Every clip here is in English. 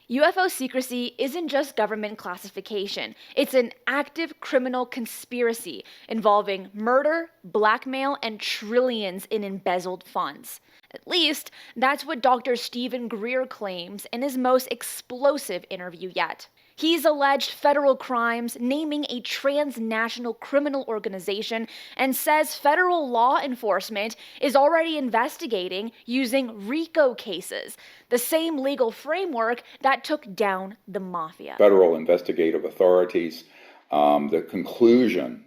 UFO secrecy isn't just government classification. It's an active criminal conspiracy involving murder, blackmail, and trillions in embezzled funds. At least, that's what Dr. Steven Greer claims in his most explosive interview yet. He's alleged federal crimes, naming a transnational criminal organization, and says federal law enforcement is already investigating using RICO cases, the same legal framework that took down the mafia. Federal investigative authorities, the conclusion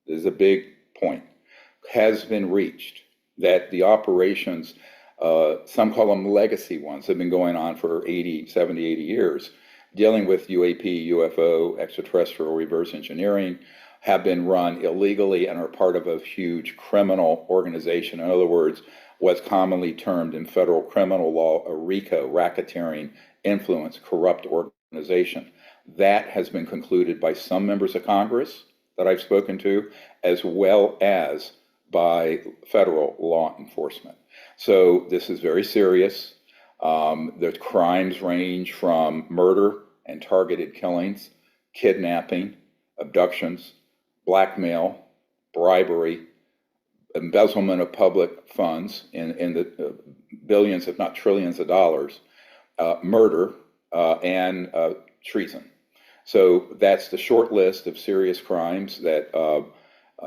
is a big point, has been reached that the operations, some call them legacy ones, have been going on for 70, 80 years, dealing with UAP, UFO, extraterrestrial reverse engineering, have been run illegally and are part of a huge criminal organization. In other words, what's commonly termed in federal criminal law a RICO, racketeering, influence, corrupt organization. That has been concluded by some members of Congress that I've spoken to, as well as by federal law enforcement. So this is very serious. The crimes range from murder and targeted killings, kidnapping, abductions, blackmail, bribery, embezzlement of public funds in the billions, if not trillions of dollars, murder, and treason. So that's the short list of serious crimes that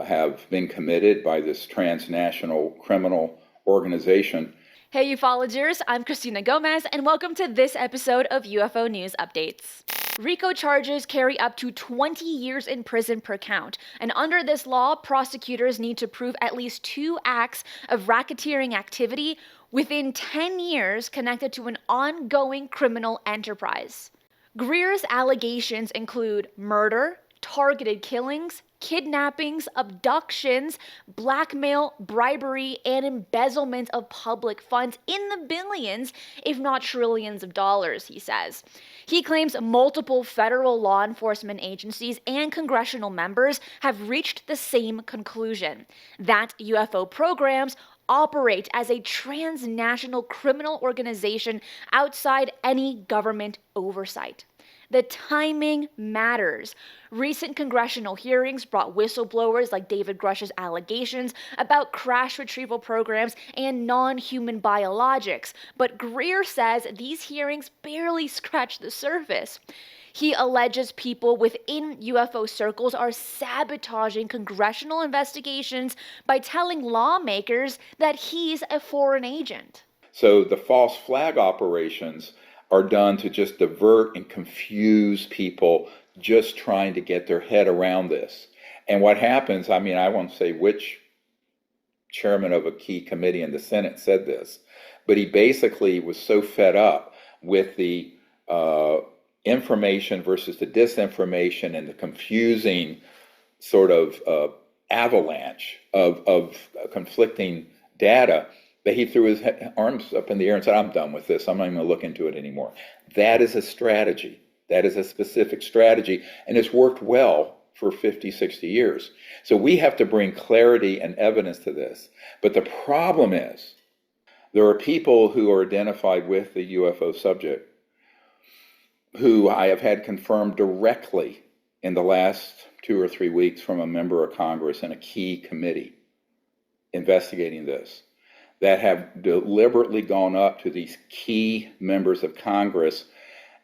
have been committed by this transnational criminal organization. Hey ufologers, I'm Cristina Gomez, and welcome to this episode of UFO News Updates. RICO charges carry up to 20 years in prison per count, and under this law, prosecutors need to prove at least 2 acts of racketeering activity within 10 years connected to an ongoing criminal enterprise. Greer's allegations include murder, targeted killings, kidnappings, abductions, blackmail, bribery, and embezzlement of public funds in the billions, if not trillions of dollars, he says. He claims multiple federal law enforcement agencies and congressional members have reached the same conclusion, that UFO programs operate as a transnational criminal organization outside any government oversight. The timing matters. Recent congressional hearings brought whistleblowers like David Grush's allegations about crash retrieval programs and non-human biologics, but Greer says these hearings barely scratch the surface. He alleges people within UFO circles are sabotaging congressional investigations by telling lawmakers that he's a foreign agent. So the false flag operations are done to just divert and confuse people just trying to get their head around this. And what happens, I won't say which chairman of a key committee in the Senate said this, but he basically was so fed up with the information versus the disinformation and the confusing sort of avalanche of conflicting data that he threw his arms up in the air and said, I'm done with this. I'm not even going to look into it anymore. That is a strategy. That is a specific strategy, and it's worked well for 50, 60 years. So we have to bring clarity and evidence to this. But the problem is, there are people who are identified with the UFO subject who I have had confirmed directly in the last 2 or 3 weeks from a member of Congress in a key committee investigating this, that have deliberately gone up to these key members of Congress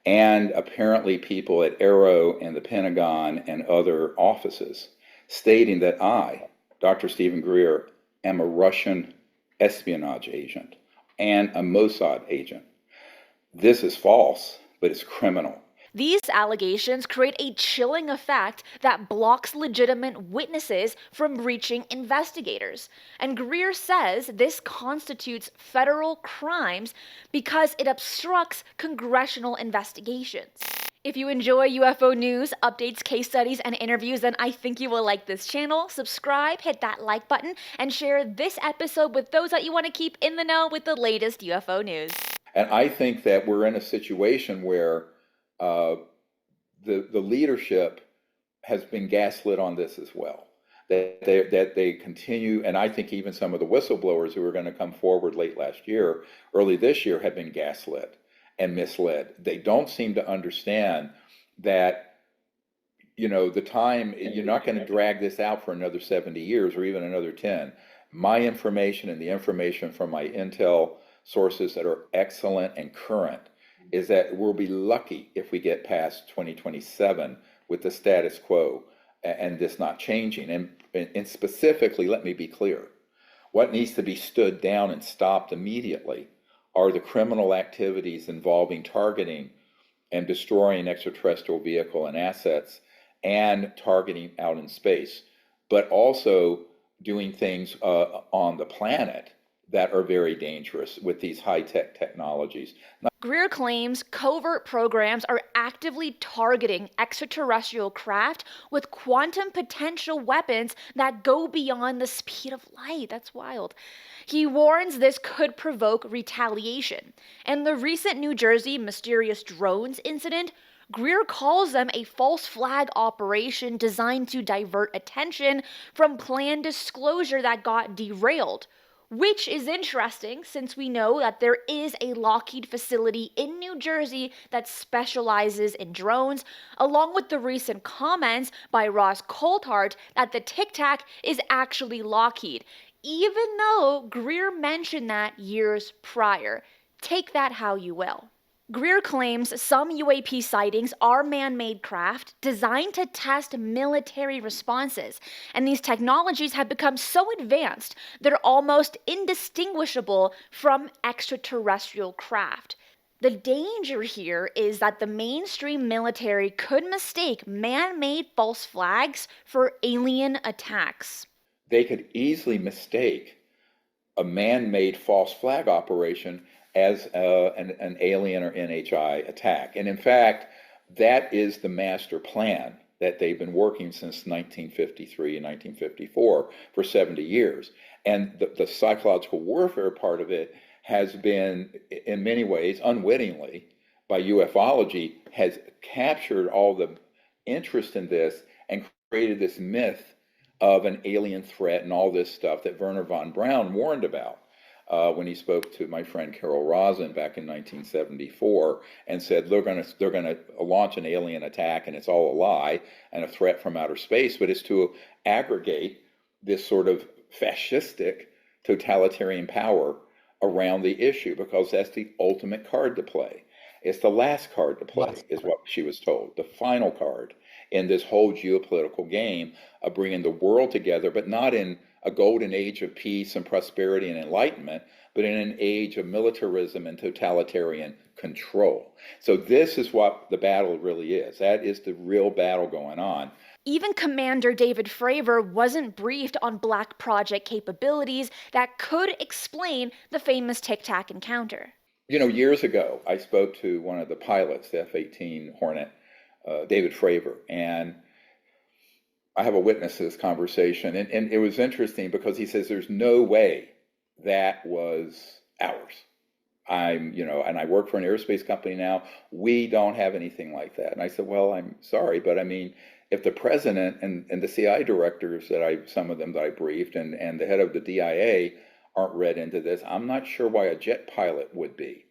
and apparently people at Aero and the Pentagon and other offices, stating that I, Dr. Steven Greer, am a Russian espionage agent and a Mossad agent. This is false, but it's criminal. These allegations create a chilling effect that blocks legitimate witnesses from reaching investigators. And Greer says this constitutes federal crimes because it obstructs congressional investigations. If you enjoy UFO news, updates, case studies, and interviews, then I think you will like this channel. Subscribe, hit that like button, and share this episode with those that you want to keep in the know with the latest UFO news. And I think that we're in a situation where the leadership has been gaslit on this as well. That they continue, and I think even some of the whistleblowers who were going to come forward late last year, early this year, have been gaslit. and misled. They don't seem to understand that, the time, you're not going to drag this out for another 70 years or even another 10. My information and the information from my intel sources that are excellent and current is that we'll be lucky if we get past 2027 with the status quo and this not changing. And specifically, let me be clear, what needs to be stood down and stopped immediately are the criminal activities involving targeting and destroying extraterrestrial vehicle and assets and targeting out in space, but also doing things on the planet that are very dangerous with these high-tech technologies. Greer claims covert programs are actively targeting extraterrestrial craft with quantum potential weapons that go beyond the speed of light. That's wild. He warns this could provoke retaliation. And the recent New Jersey mysterious drones incident, Greer calls them a false flag operation designed to divert attention from planned disclosure that got derailed. Which is interesting since we know that there is a Lockheed facility in New Jersey that specializes in drones, along with the recent comments by Ross Coulthart that the Tic Tac is actually Lockheed, even though Greer mentioned that years prior. Take that how you will. Greer claims some UAP sightings are man-made craft designed to test military responses, and these technologies have become so advanced they're almost indistinguishable from extraterrestrial craft. The danger here is that the mainstream military could mistake man-made false flags for alien attacks. They could easily mistake a man-made false flag operation as an alien or NHI attack. And in fact, that is the master plan that they've been working since 1953 and 1954 for 70 years. And the psychological warfare part of it has been, in many ways, unwittingly, by ufology, has captured all the interest in this and created this myth of an alien threat and all this stuff that Wernher von Braun warned about. When he spoke to my friend Carol Rosin back in 1974 and said they're going to launch an alien attack and it's all a lie and a threat from outer space, but it's to aggregate this sort of fascistic totalitarian power around the issue because that's the ultimate card to play. It's the last card to play, is what she was told, the final card in this whole geopolitical game of bringing the world together, but not in a golden age of peace and prosperity and enlightenment, but in an age of militarism and totalitarian control. So this is what the battle really is. That is the real battle going on. Even Commander David Fravor wasn't briefed on Black Project capabilities that could explain the famous Tic Tac encounter. Years ago, I spoke to one of the pilots, the F-18 Hornet, David Fravor, and I have a witness to this conversation, and it was interesting because he says there's no way that was ours. And I work for an aerospace company now. We don't have anything like that. And I said, well, I'm sorry, but I mean, if the president and the CI directors some of them that I briefed, and the head of the DIA aren't read into this, I'm not sure why a jet pilot would be,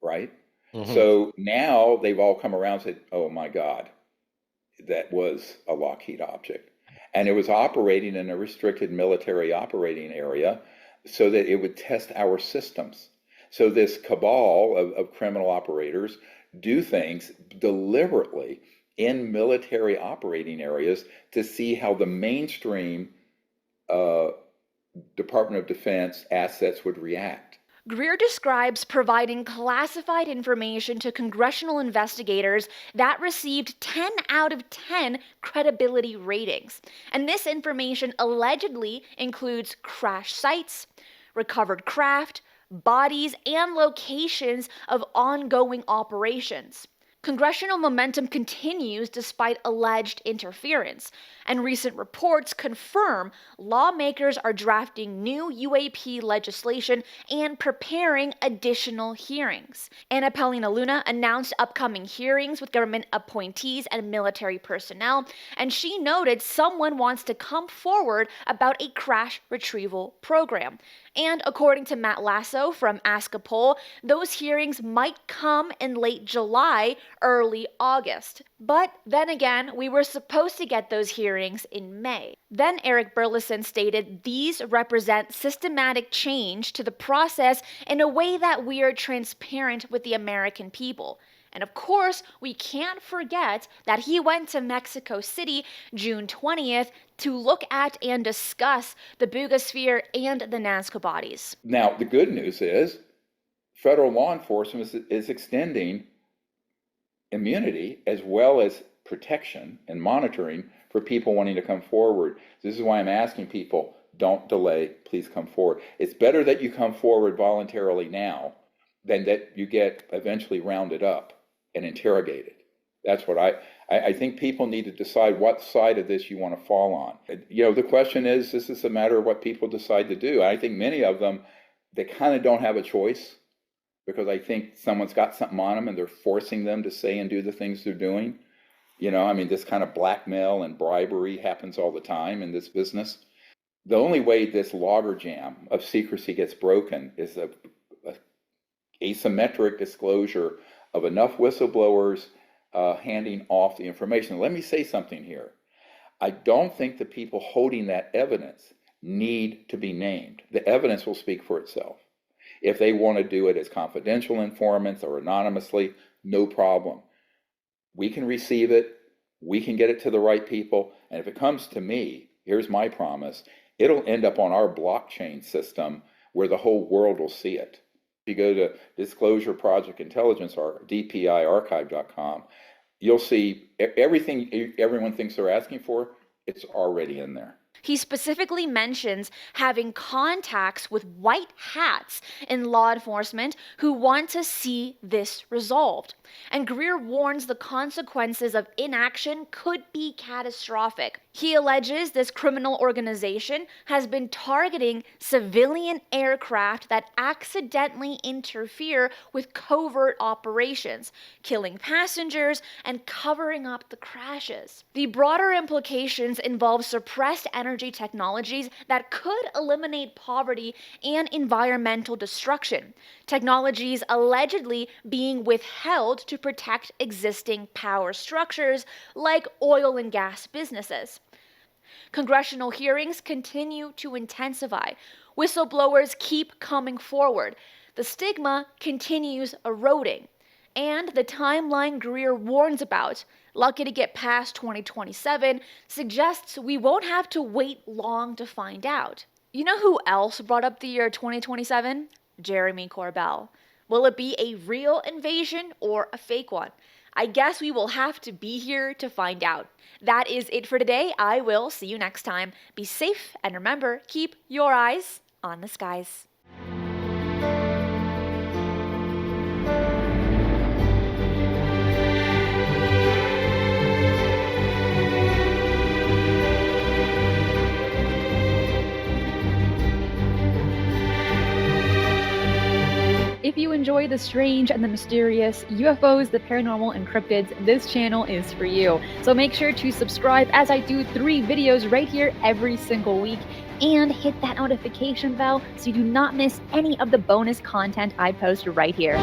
right? Mm-hmm. So now they've all come around and said, oh my God, that was a Lockheed object. And it was operating in a restricted military operating area so that it would test our systems. So this cabal of criminal operators do things deliberately in military operating areas to see how the mainstream Department of Defense assets would react. Greer describes providing classified information to congressional investigators that received 10 out of 10 credibility ratings. And this information allegedly includes crash sites, recovered craft, bodies, and locations of ongoing operations. Congressional momentum continues despite alleged interference, and recent reports confirm lawmakers are drafting new UAP legislation and preparing additional hearings. Anna Paulina Luna announced upcoming hearings with government appointees and military personnel, and she noted someone wants to come forward about a crash retrieval program. And according to Matt Lasso from Ask a Poll, those hearings might come in late July, early August. But then again, we were supposed to get those hearings in May. Then Eric Burleson stated these represent systematic change to the process in a way that we are transparent with the American people. And of course, we can't forget that he went to Mexico City June 20th to look at and discuss the Bugosphere and the Nazca bodies. Now, the good news is federal law enforcement is extending immunity as well as protection and monitoring for people wanting to come forward. This is why I'm asking people, don't delay, please come forward. It's better that you come forward voluntarily now than that you get eventually rounded up and interrogated. That's what I think people need to decide what side of this you want to fall on. You know, the question is, this is a matter of what people decide to do. I think many of them, they kind of don't have a choice because I think someone's got something on them and they're forcing them to say and do the things they're doing. You know, I mean, this kind of blackmail and bribery happens all the time in this business. The only way this logjam of secrecy gets broken is a asymmetric disclosure of enough whistleblowers handing off the information. Let me say something here. I don't think the people holding that evidence need to be named. The evidence will speak for itself. If they want to do it as confidential informants or anonymously, no problem. We can receive it. We can get it to the right people. And if it comes to me, here's my promise, it'll end up on our blockchain system where the whole world will see it. If you go to Disclosure Project Intelligence or dpiarchive.com, you'll see everything everyone thinks they're asking for, it's already in there. He specifically mentions having contacts with white hats in law enforcement who want to see this resolved. And Greer warns the consequences of inaction could be catastrophic. He alleges this criminal organization has been targeting civilian aircraft that accidentally interfere with covert operations, killing passengers and covering up the crashes. The broader implications involve suppressed energy technologies that could eliminate poverty and environmental destruction, technologies allegedly being withheld to protect existing power structures like oil and gas businesses. Congressional hearings continue to intensify. Whistleblowers keep coming forward. The stigma continues eroding. And the timeline Greer warns about, lucky to get past 2027, suggests we won't have to wait long to find out. You know who else brought up the year 2027? Jeremy Corbell. Will it be a real invasion or a fake one? I guess we will have to be here to find out. That is it for today. I will see you next time. Be safe and remember, keep your eyes on the skies. If you enjoy the strange and the mysterious, UFOs, the paranormal, and cryptids, this channel is for you. So make sure to subscribe as I do 3 videos right here every single week, and hit that notification bell so you do not miss any of the bonus content I post right here.